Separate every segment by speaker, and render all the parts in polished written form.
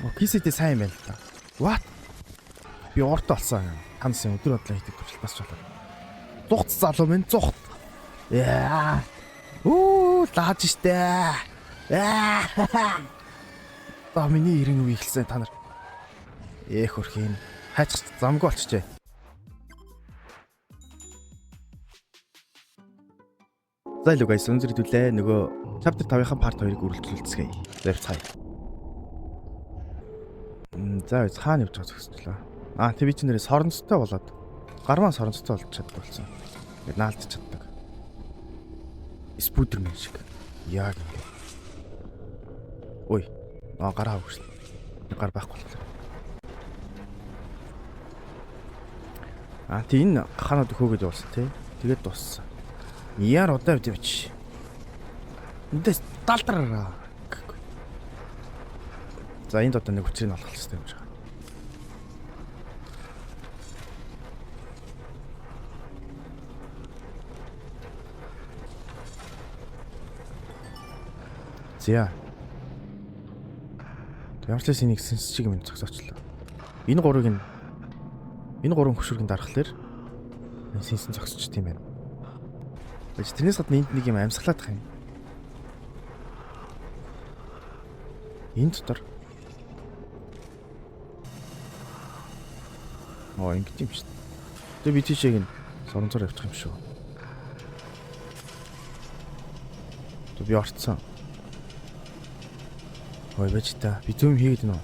Speaker 1: Кисэдээ сайн байна л да. What? Би урт болсон. Тансын өдөр бодлоо хийдэг туршилтаас ч болоо. Зүгт залуу минь зүгт. Яа. Лааж штэ. Та миний ирэн үе ихэлсэн та нар. Хөрхийн. Хайч замгүй болчихжээ. За л guys, өнөөдөр хэдүүлээ нөгөө chapter 5-ын part 2-ыг үргэлжлүүлцгээе. Let's try. За хаана явж байгаа зөвсчлээ. Тэг би ч нэрээ соронцтой болоод гармаа соронцтой болж чаддаг болсон. Ингээд наалдч чаддаг. Спудермен шиг. Яг ингэ. Ой. Гараа хөвгсөн. Гар байхгүй боллоо. Тэг энэ ханаад хөөгд явуулсан тий. Тэгээд дууссан. Яар удаа явж. Эндээс далдраа. За энд одоо нэг хүчрийг олох хэрэгтэй юм шиг. За. Ямарчлаас энийг сэнсчиг юм зогсоочлоо. Энэ гурван хөшүүргийн дарахлаар сэнсэн зогсчих тийм байна. Тэрнээс гадна энд нэг юм амьсгалаад байгаа юм. Энэ дотор ингэж юм шүү дээ. Тэгээ би тийшээ гин соронцоор явчих юм шүү. Тэг би орцсон. Ой бэж та би зүүм хийгээд нөө.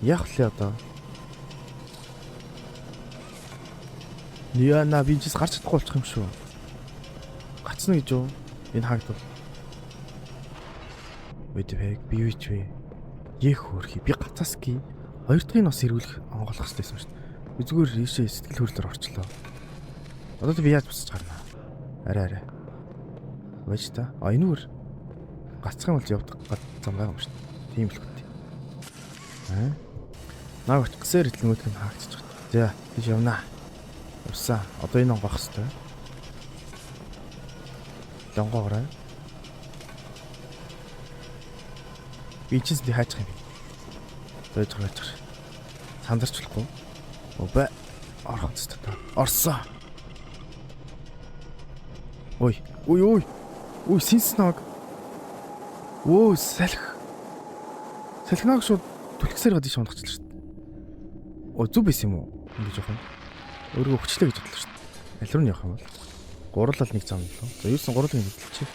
Speaker 1: Яг л одоо. Яна би чис гарч чадахгүй болчих юм шүү. Гацна гэж юу? Энэ хаагд бол. Үгүй би юу ч вэ? Хөрхи би гацаас ки. Хоёр дахь нь бас эргүүлэх онгойлгох хэрэгтэй юм шүү дээ. Би зүгээр ийшээ сэтгэл хөдлөлөөр орчлоо. Одоо би яаж босч гарна? Арай. Бэж та. Энүүр гацхан болж явдаг зам байгаа юм шүү дээ. Тийм л хөт. Наа гисээр хэлнүүд нь хаагчих. За тийш явнаа. Явсан. Одоо энэ онгох хэвээр. Лонгоорой. Би чинсний хайчих юм. Дойж гараач. Сандарчлахгүй. Обе орхон цэцтэй. Орсон. Ой синсног. Салхи. Салхинаг шууд түлхсээр гадиж унахчлаа шүү дээ. Зүг биш юм уу? Ингэж явах юм. Өөрийгөө хүчлээ гэж бодлоо шүү дээ. Аль руу явах юм бол? Гурлал нэг зам лөө. За юусэн гурлыг хэлчих.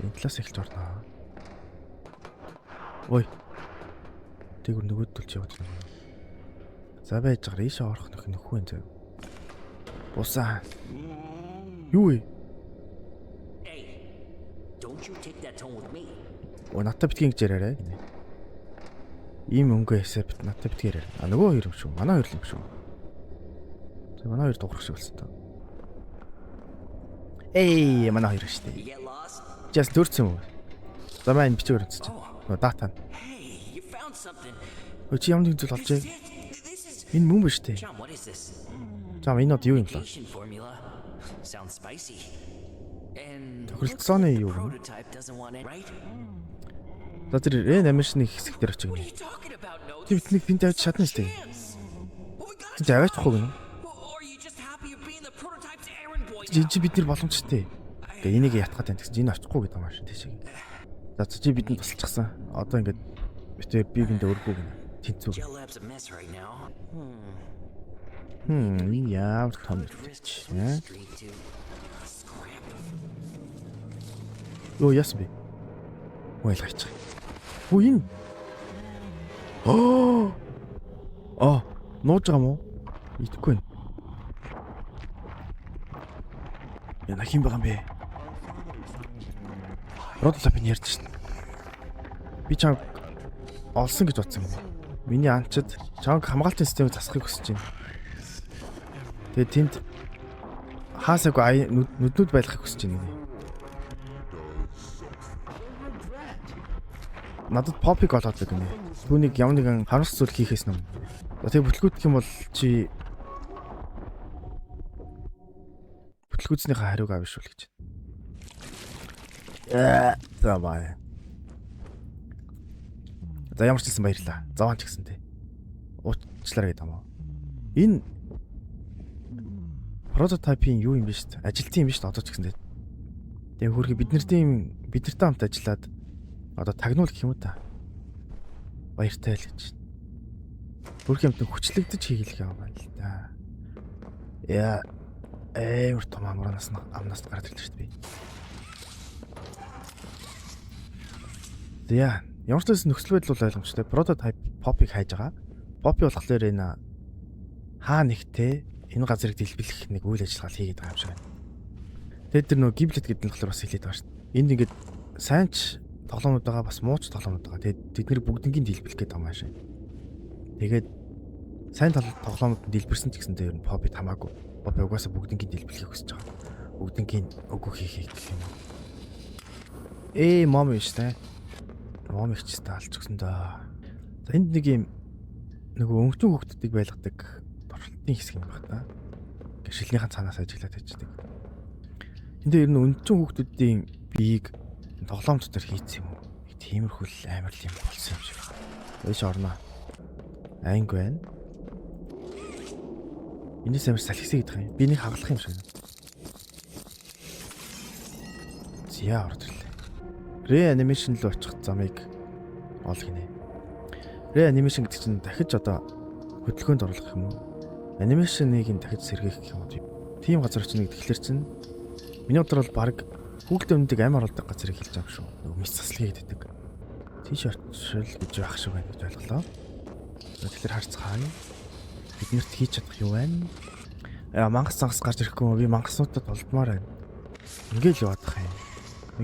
Speaker 1: Энэ талаас эхэлж орно. Ой. Тэгүр нөгөөдөлж яваад байна. За байж байгаа ийшээ орох нөхөө энэ зав. Бусаа. Юу вэ? Натта битгий гэж яриарай. Ийм өнгө эсэ бит натта битгий яриарай. Нөгөө хоёр юм шүү. Манай хоёр л юм шүү. За манай хоёр дуурах шиг болсон таа. Манай хоёр шүү дээ. Just төрсөн юм уу? За маань бичгээр үнсэж чинь. Нөгөө дата. Чи ямар нэг зүйл олжээ? Энэ мөн биш үү? За энэ од юу юм бэ? Тохиролцооны юу вэ? За тэр анимашны хэсэг дээр очив. Чи биднийг тэнд авч чадна шүү дээ. Чи аваачахгүй гэнэ? Чи бид нар боломжтой. Тэгээ энийг ятгаад байна гэсэн. Энэ очихгүй гэдэг юм ааш тийшээ. За чи бидэнд тусалчихсан. Одоо ингээд битээ бигэндээ өргөө гэнэ. Тэнцүү. Яав том ч. Яасан бэ? Ойлгооч. Энэ. Нууж байгаа мó? Идэхгүй байна. Яна хин байгаа юм бэ? Родлапын ярьж шин. Би чам олсон гэж бодсон юм. Миний анчид чамд хамгаалтын системийг засахыг хүсэж байна. Тэгээ тэнд хаасаагүй нүднүүд байлгахыг хүсэж байна. Надад попик олоод л гэнэ. Түүнийг ямар нэгэн харамсал зүйл хийхээс юм. Тэгээ бүтлгүүдх юм бол чи бүтлгүүцнийхээ хариуг авишвал гэж. За бай. За ямар ч хэлсэн баярлаа. Заван ч гэсэн тий. Уучлаарай гэдэг юм уу? Энэ прототипийн юу юм бэ шүү дээ? Ажилтсан юм бэ шүү дээ одоо ч гэсэн тий. Тэгээ хөрхи биднэртэй хамт ажиллаад одоо тагнуул гэх юм уу та. Баяртай л гэж. Хөрхи юмтай хүчлэгдэж хийгэл юм байна л да. Яа өөр том амраас гараад ирлээ шүү дээ. Тэгээ ямар ч байсан нөхцөл байдал бол ойлгомжтой. Прототип Попыг хайж байгаа. Попи болохоор энэ хаа нэгтэй энэ газрыг дэлбэлэх нэг үйл ажиллагаа хийгээд байгаа юм шиг байна. Тэгээд тэр нөгөө гиблет гэдэг нь болохоор бас хэлээд байгаа шүү дээ. Энд ингээд сайнч тоглоомнууд байгаа бас мууч тоглоомнууд байгаа. Тэгээд тэд нэр бүгднийг дэлбэлэх гээд байгаа юм шиг. Тэгээд сайн тоглоомнууд дэлбэрсэн ч гэсэн тэр Попи хамаагүй. Попи угаасаа бүгднийг дэлбэлхийг хүсэж байгаа. Бүгднийг өгөх хийхийг гэх юм. Мом биш тэ. Мом их ч таалж өгсөн дөө. За энд нэг юм нөгөө өнгөцөн хүүхдүүдийг байлгадаг дуршилтын хэсэг юм байна та. Шилнийхэн цаанаас ажиглаад байждаг. Энд дээр нь өнгөцөн хүүхдүүдийн биеийг тоглоом дотор хийцсэн юм уу? Тиймэрхүү амар юм болсон юм шиг байна. Өөш орноо. Анги байна. Энэс амар салхисээ гэдэг юм. Би нэг хаглах юм шиг байна. Зя орд ирлээ. Реанимашн руу очих замыг олгоно. Реанимашн гэдэг чинь дахиж одоо хөдөлгөөнд оруулах юм уу? Анимашныг нь дахиж сэргээх гэх юм уу? Тийм газар очно гэхэлэр чинь миний бодлоор бол баг Google өндөг амар олдог газрыг хэлж байгаа шүү. Нөгөө мис заслыг хийдэг. Тийш очил гэж байх шиг байна гэж ойлголоо. Тэгэхээр харцгаая. Биднэрт хийж чадах юу байна? Мангас гарч ирэхгүй юм. Би мангаснуудад толдмоор байна. Ингээл яваадах юм.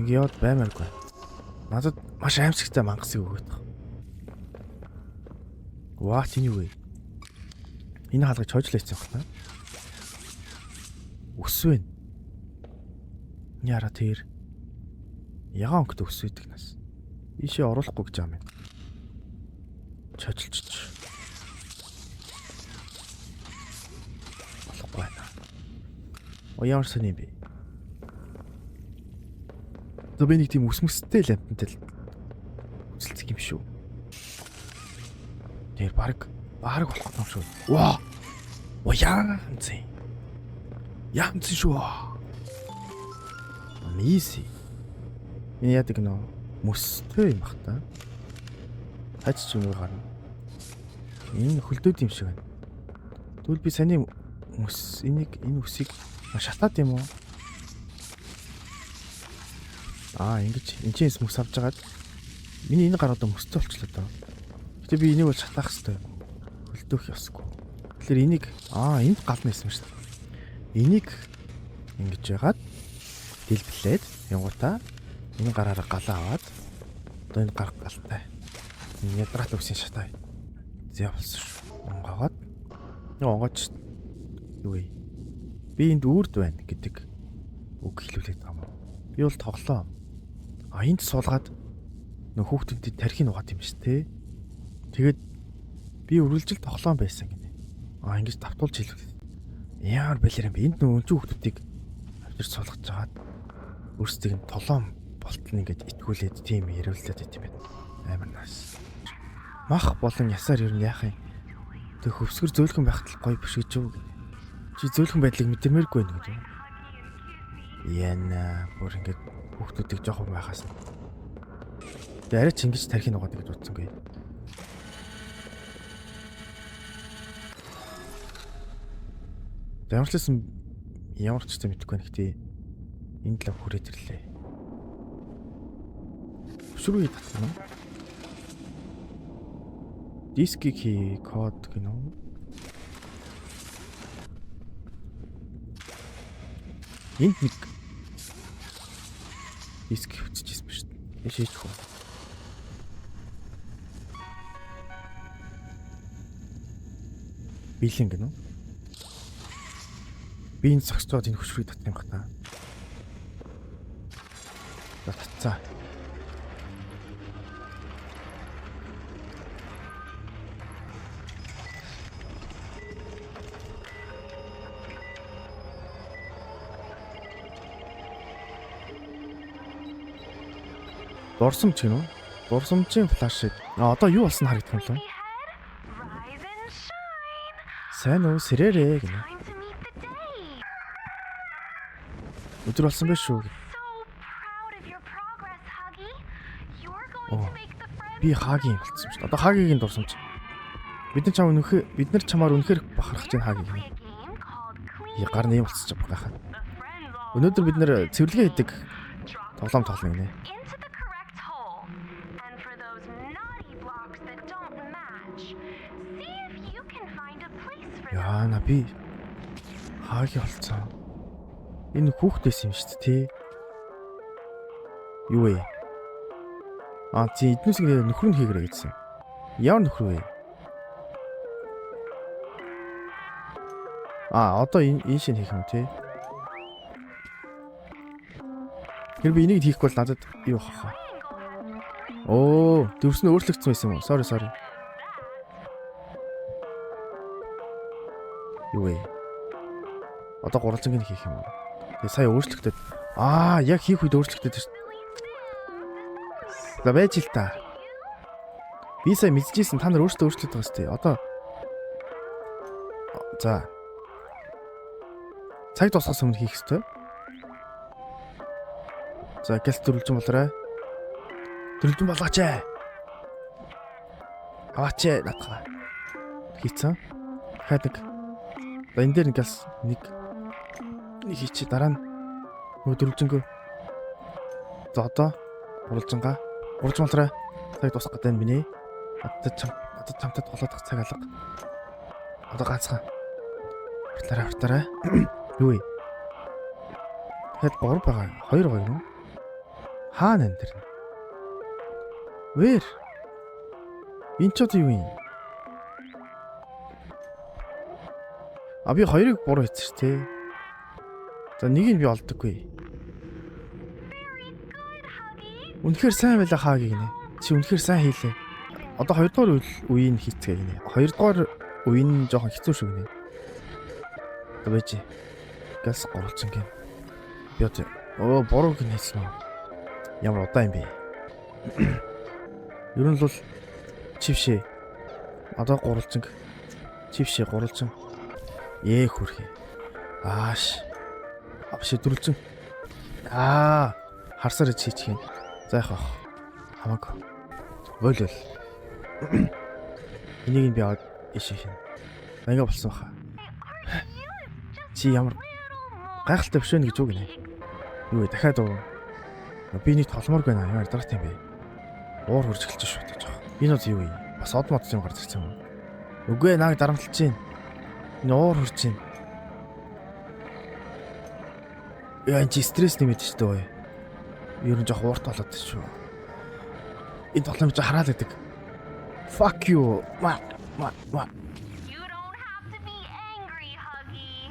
Speaker 1: Ингээ яваад баймааргүй. Надад маш аимшигтай мангасыг өгөөд байгаа. Ваа тийм үү? Энэ хаалгыг чойжлээсэн байна. Өсвэн. Яра тэр. Ягаан өнгөт өсвэдэг нас. Ийшээ оруулахгүй гэж юм. Чойжлчих. Болохгүй байна. Ямар сони бэ? Би нэг тийм үсмэстэй ламптай үзэлцэх юм шүү. Тэр баг болох юм шүү. Ваа! Яамцэн. Яамцэн шүү. Амиси. Энэ яадаг нөө мөстэй юм бах та. Хач ч юм уу гарна. Энэ хөлдөөд юм шиг байна. Тэгвэл би саний мөс энэ үсийг шатаад юм уу? Ингэж энэ чинь мөс авч жагаад миний энэ гар одоо мөстэй болчихлоо доо. Гэтэ би энийг бол шатаах хэрэгтэй. Хөлдөөх ёсгүй. Тэгэхээр энийг энд гална гэсэн шүү дээ. Энийг ингэж яагаад дэлбэлээд янгуудаа энэ гараараа галаа аваад одоо энэ гар галтай. Энэ ядраат үсийн шатай. Зэ болсон шүү. Онгоогоод онгооч юу вэ? Би энд үрд байна гэдэг үг хэлүүлээд байгаа юм. Би бол тоглоо. Энд суулгаад нөх хүүхдүүдэд тархийг угаад юм шүү дээ. Тэгээд би үргэлжил тоглоом байсан гинэ. Ингэж давтуулж хэлвэл ямар балер юм бэ? Энд нөх өнцөг хүүхдүүдийг авчир суулгаж жагаад өөрсдийг нь толоом болтол ингэж итгүүлээд тийм ярилцлаад байт юм байна. Амар нааш. Мах болон ясаар юу яах юм? Тэг хөвсгөр зөөлхөн байхад л гоё биш гэж юу гинэ. Чи зөөлхөн байдлыг мэдэрмээргүй байх гэж. Яна бүр ингэж хүүхдүүдийг жоохон байхаас. Тэг арай ч ингэж тархийг угаад гэж утсангүй. Ямарчлсан ямар ч юм мэдэхгүй нэгтэй энд л хүрээд ирлээ. Шүрүү татна. Дискийг код гинөө. Энд нэг диск хүчижсэн ба шүү дээ. Шийдэх хөө. Билэн гинөө. Би энэ сагсчод энэ хөшрийг татсан юм байна. За татцаа. Дорсом ч гинөө. Дурсамжийн флашыг. Одоо юу болсон харагдах юм лээ? Сайн уу сэрээрээ гинэ. Өдөр болсон байх шүү. Би Хагийн болсон шүү. Одоо Хагийн дурсамж. Бид нар чамаар үнэхээр бахархаж байна Хагийн гинэ. Гар нэм болчихж байгаа хаа. Өнөөдөр бид нэр цэвэрлэгээ хийдэг тоглоом тоглоно гинэ. Яа на би Хагийн болцсон. Энэ хүүхдээс юм шүү дээ тий. Юу вэ? Чи эднээс нөхөр нь хийгэрэй гэсэн. Ямар нөхөр вэ? Одоо энэ шин хийх юм тий. Тэр би энийг хийхгүй бол надад юу хаа. Дөрс нь өөрчлөгдсөн байсан юм уу? Sorry. Юу вэ? Одоо гурвалжинг хийх юм уу? Тэгээ сая өөрчлөгдөд. Яг хийх үед өөрчлөгдөд шүү. За байж л та. Би сая мэдчихсэн та нар өөрсдөө өөрчлөд байгаа сте. Одоо за. Цаг тусгаас өмнө хийх ёстой. За гэлс төрүүлж болоорой. Төрүүлж болгооч ээ. Аваач ээ надгаа. Хийцэн. Хадаг. За энэ дээр гэлс нэг хийчи дараа нь төрүүлжэнгөө. За одоо уралжингаа. Уралж болоорой. Цаг тусах гэдэг нь миний. Одоо чамтад голоодох цаг алга. Одоо ганцхан. Хуртараа. Юу вэ? Хэд гор байгаа. 2 байгаа юм уу? Хаана энэ тэр? Where? Энд ч юу юм? Би 2-ыг буруу хийсэн шүү дээ. За нэгийг би олдоггүй. Үнэхээр сайн байлаа Хагийн гинэ. Чи үнэхээр сайн хийлээ. Одоо 2 дугаар үеийн хийцгээ гинэ. 2 дугаар үеийн жоохон хэцүү шүү гинэ. Одоо байж. Гэлс гурвалжин гин. Би одоо буруу гин хийсэн үү? Ямар удаа юм бэ? Ер нь бол чившээ. Одоо гурвалжин. Чившээ гурвалжин. Хөрхий. Шидвэрлжин. Харсаар хийчих юм. За яах вэ? Хамаагүй. Бол. Энийг би аваад ишээ хин. Ингээ болсон баха. Чи ямар гайхалтай биш вэ гэж үг нэ. Юу вэ? Дахиад уу. Би нэг толморг байна. Ямар дарах юм бэ? Уур хурж эхэлж шүү дээ жоох. Энэ бол юу вэ? Бас од мод юм гарч ирсэн юм. Үгүй ээ, нааг дарамтлж чинь. Энэ уур хурж чинь. Чи стресс нэмээд ч дээ. Ер нь жоох уурт болоод шүү. Энэ тоглоом чи хараад байдаг. Fuck you.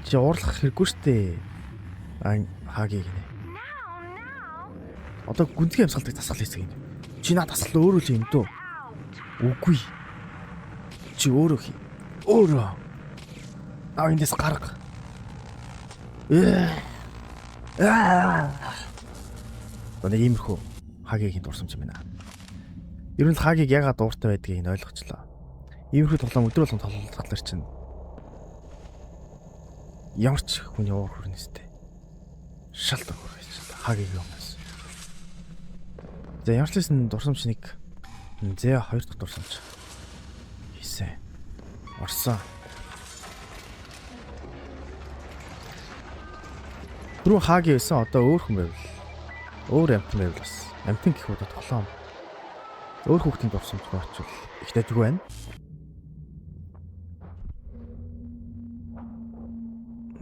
Speaker 1: Чи уурлах хэрэггүй штэ. Хагийн гинэ. Одоо гүнзгий амьсгалдаг тасгал хийцгээ юм. Чи наад тасгал өөрөө л юм дөө. Үгүй. Чи өөрөө хий. Өөрөө. Эндээс гарга. Нэг иймэрхүү Хагийн дурсамж юм байна. Ер нь Хагийг ягаад дууртай байдгийг нь ойлгочлоо. Иймэрхүү тоглоом өдөр болгон тоглолцохлоор чинь ямар ч хүний уур хүрнэстэй. Шалт өгөх гэж Хагийг юмс. За ямар ч лсэн дурсамж нэг зэ 2 дахь дурсамж хийсэн. Орсон. Түрүү Хагийн байсан одоо өөр хүн байвал. Өөр амтан байвал бас. Амтан гэх удаа тоглоом. Өөр хүүхдийн дурсамж очвол их дэжгүй байна.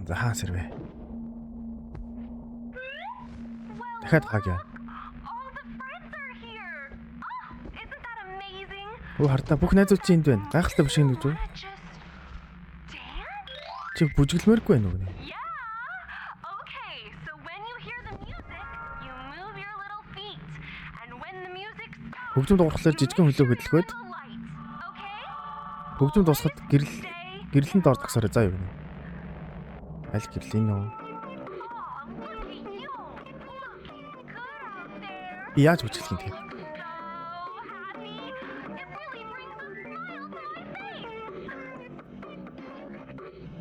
Speaker 1: За хаа сэрвэ. Дахиад Хагийн. Хардаа бүх найзууд чи энд байна. Гайхалтай биш юм гэж үү? Чи бүжиглмээргүй байна уу гэнэ? Хөгжим дуурхлаар жижигэн хөлөө хөдөлгөөд хөгжим дуусахад гэрлэнд ордогсороо заа юу гэнэ? Аль гэрлийн үү? Би яаж бүжиглэх юм тэгээ?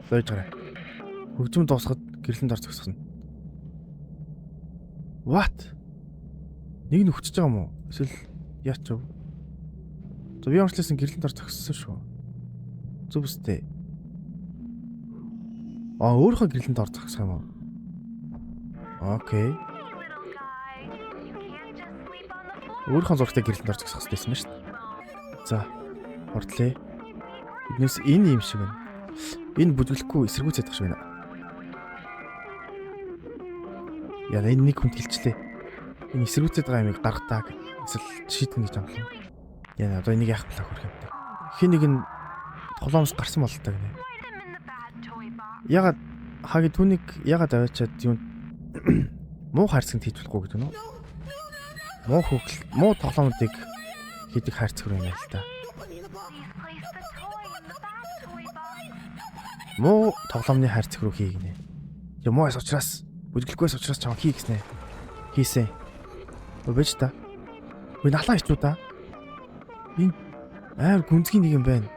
Speaker 1: Дойж гараа. Хөгжим дуусахад гэрлэн дор зогсохно. What? Нэг нь хүчж байгаа юм уу? Эсвэл яач вэ? За би амшласан гэрлэн дор зогссон шүү. Зүг үстэй. Өөрийнхөө гэрлэн дор зогсох юм уу? Окей. Өөрийнхөө зургтай гэрлэн дор зогсох гэсэн юм шүү дээ. За, хордлээ. Биднээс энэ юм шиг байна. Энэ бүжиглэхгүй эсэргүүцээд тах шиг байна. Яа, энэ нэг хүн хэлчлээ. Энэ эсэргүүцээд байгаа юмыг гаргатаа эсвэл шийтгэн гэж амлаа. Яа, одоо энийг яах вэ хөрх юм бэ? Хин нэг нь тоглоомоос гарсан бололтой гинэ. Ягаад хаги түүнийг ягаад аваачаад юм муу хайрцагт хийж болохгүй гэдэг нь үү? Муу тоглоомуудыг хийдэг хайрцаг руу юм л та. Муу тоглоомны хайрцаг руу хийгнэ. Мууас учраас бүжиглэхгүйс учраас чам хий гэснэ. Хийсэн. Өвөж та. Үгүй налаа ичүү та. Энэ амар гүнзгий нэг юм байна.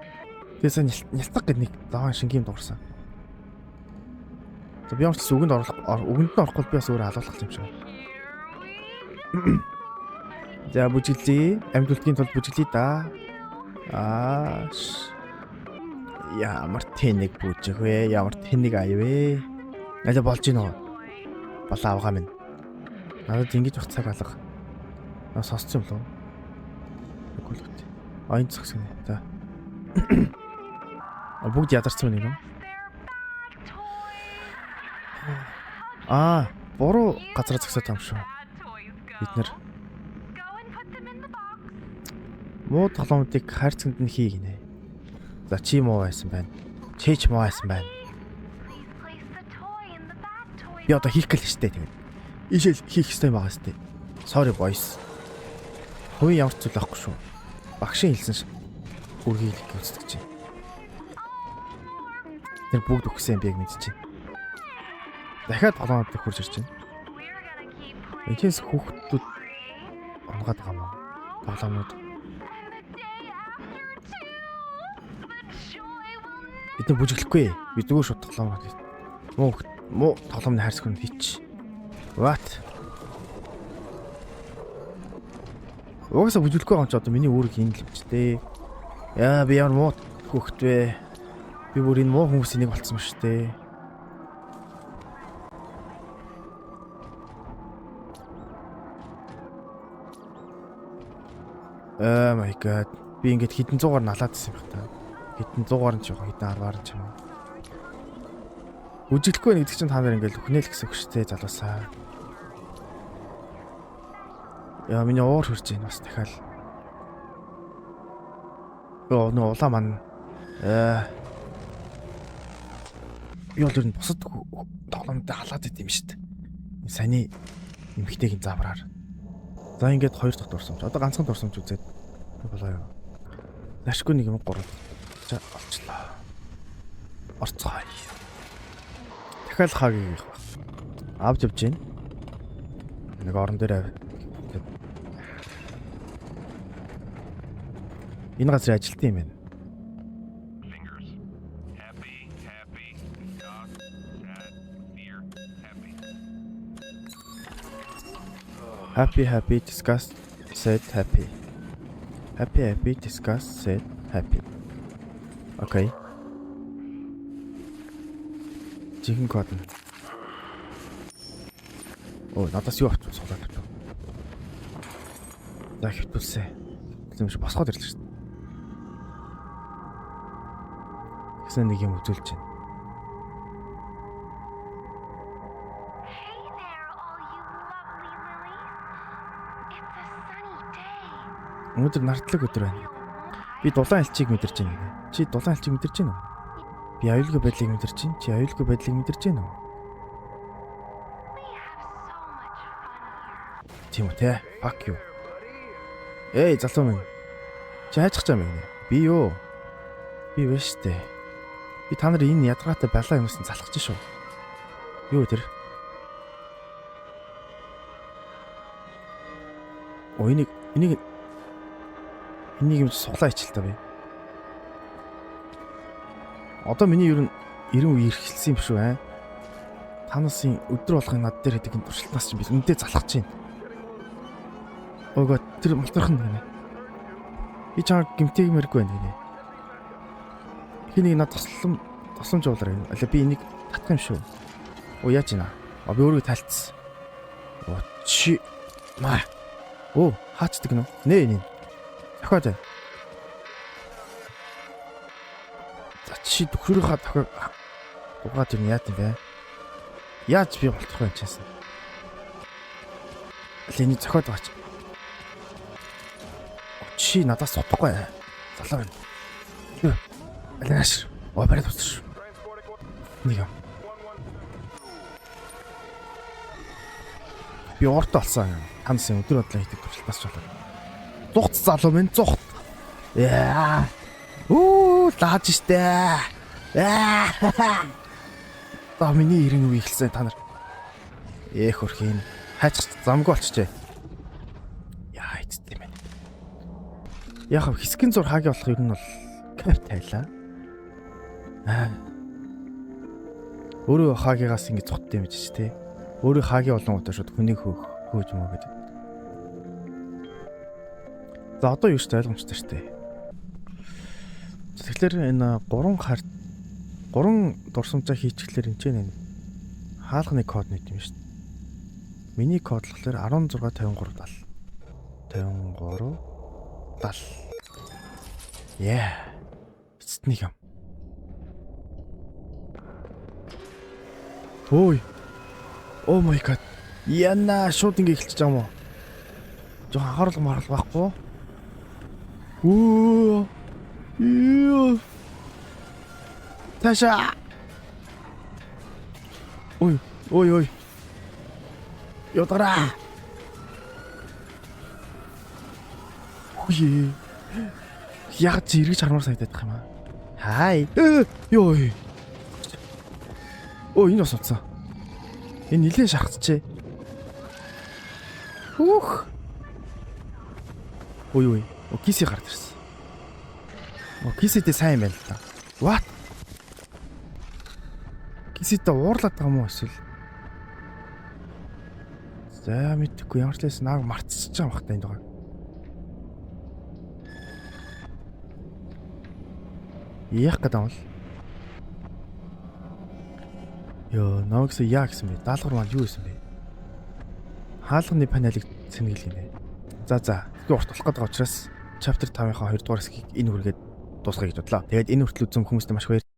Speaker 1: Тэгээс нялтаг гэд нэг даван шингийн юм дуурсан. За би ямар ч үгэнд үгэнд нь орохгүй би бас өөрөө халуулах юм шиг. За бүжиглэе. Амьдуултын тулд бүжиглэе да. Ямар тэнэг бүжиг вэ? Ямар тэнэг ая вэ? Аль болж гин үү? Болоо авгаа минь. Надад ингэж бах цаг алга. Сонссон юм лөө. Үгүй л үү. Энд зогсгоно. За. Бүгд ядарсан байна юм. Буруу газар зогсоод юм шүү. Бид нэр муу тоглоомуудыг хайрцагт нь хийгнэ. За чи муу байсан байна. Чи ч муу байсан байна. Би одоо хийх гээл штэ тэгээд. Ишэл хийх ёстой байгаа штэ. Sorry boys. Хөөе ямар ч зүйл авахгүй шүү. Багшийн хэлсэн ш. Үргийг үздэг чинь. Тэр бүгд өгсөн юм би яг мэдчихэв. Дахиад тоглоомод хурж ирж байна. Энэс хүүхдүүд онгаад байгаа мó. Тоглоомнууд. Бид бүжиглэхгүй. Би зүгээр шууд тоглоомод. Муу тоглоомны хайрцаг нь хийч. What? Угсаа бүжиглэхгүй байгаа юм чи одоо миний үүрэг хийн л юм чи тээ. Яа би ямар муу хүүхд вэ? Би бүр энэ муу хүмүүсийн нэг болцсон шүү дээ. Oh my god. Би ингээд хитэн 100-аар налаад ирсэн юм байна. Хитэн 100-аар нь ч яг хитэн 10-аар нь ч юм уу. Бүжиглэхгүй нэг чинь та нар ингээд өхнөөл гэсэн хөштэй залуусаа. Яа миний уур хурж байна бас дахиад. Нөө улаан маань юу л ер нь бусад тоглоомд халаад идэм шүү дээ. Саяны эмхтэйгийн завраар. За ингээд 2 дахь дурсамж. Одоо ганцхан дурсамж үзээд болоо юу. Лашгүй нэг юм 3. За олчлаа. Орцгой. Дахиад хагийг их баг. Авч явж гин. Нэг орон дээр авь. Энэ газрын ажилтан юм байна. Happy, disgust, sad, happy. Happy, disgust, sad, happy. Okay. Чихэн код. Надаас юу авчих суулаад авчих. За хөвтүүлсэ. Тийм шиг босгоод ирлээ шүү дээ. Гэсэн нэг юм үзүүлж байна. Өнөөдөр нартлаг өдөр байна. Би дулаан элчийг мэдэрч байна. Чи дулаан элчийг мэдэрч байна уу? Би аюулгүй байдлыг мэдэрч байна. Чи аюулгүй байдлыг мэдэрч байна уу? Тийм үү те? Fuck you. Эй залуу минь. Чи хайчих чам юм. Би юу? Би биш дээ. Би та нар энэ ядаргаатай балаа юмсан залхаж шүү. Юу тэр? Энийг юм суглаа ичил та би. Одоо миний ер нь 90 үе ирэх юм шүү аа. Та насын өдөр болгон над дээр хэдэг энэ туршилтнаас чинь би үнэндээ залхаж байна. Ого тэр мултрах нь гинэ. Би чамд гимтэйгмэргүй байна гинэ. Хэнийг над тусламж уулаар юм. Алаа би энийг татах юм шүү. Оо яаж ийна? Би өөрийгөө тайлцсан. Оо чи маа. Оо хаачдаг нь. Нэ. Ахаад. За чи төхрийнхаа тохиог угаад юм яа гэв бэ? Яаж би болтох вэ чаасан? Лэний зохиод бач. Чи надаас сутахгүй. Залуу байна. Алаш. Барайд тусч. Нэг юм. Би урт болсон. Хансын өдөр бодлоо хийдэг туршилтаас ч болоо. Зүгт залуу минь зүгт. Яа. Лааж штэ. Та миний 90 үе эхэлсэн та нар. Хөрхийн. Хайч замгүй болчихжээ. Яа эцтэй мэн. Яг хэсгийн зур хаагийн болох юм нь бол кайф тайлаа. Өөрөө хаагигаас ингэ цуттай юм чи тээ. Өөрөө хаагийн олон удаа шууд хүнийг хөөж юм аа гэдэг. За одоо юу ч ойлгомжтой шүү дээ. Тэгэхээр энэ 3 дурсамжаа хийчихлээр энэ ч нэ хаалганы код нэт юм шүү дээ. Миний код болохоор 165370. 5370. Эцэстний юм. Ой. Oh my god. Яна шууд ингэ эхэлчих юм уу? Жоо анхаарал маргал байхгүй. Юу. Таша. Ой. Ёдгара. Ой. Яг зэрэг чармаар санагдаад байгаа юм аа. Хай. Ёо. Энэ бас утсан. Энэ нилээн шахацчээ. Ой. Киси гард ирсэн. Киситэй сайн байна л да. What? Киситэй уурлаад байгаа юм уу эсвэл? За мэдхгүй ямар ч лээс нааг марцчих юм бахтай энэ доо. Яах гэдэг юм бол? Йоо, намайгс яа гэсэн бэ? Даалгавар маань юу гэсэн бэ? Хаалганы панелыг сэнгэлгэнэ. За, би урт болох гэдэг учраас chapter 5-ын 2 дугаар хэсгийг энэ хүргээд дуусгая гэж бодлоо. Тэгээд энэ хүртэл үзсэн хүмүүстээ маш их баярлалаа.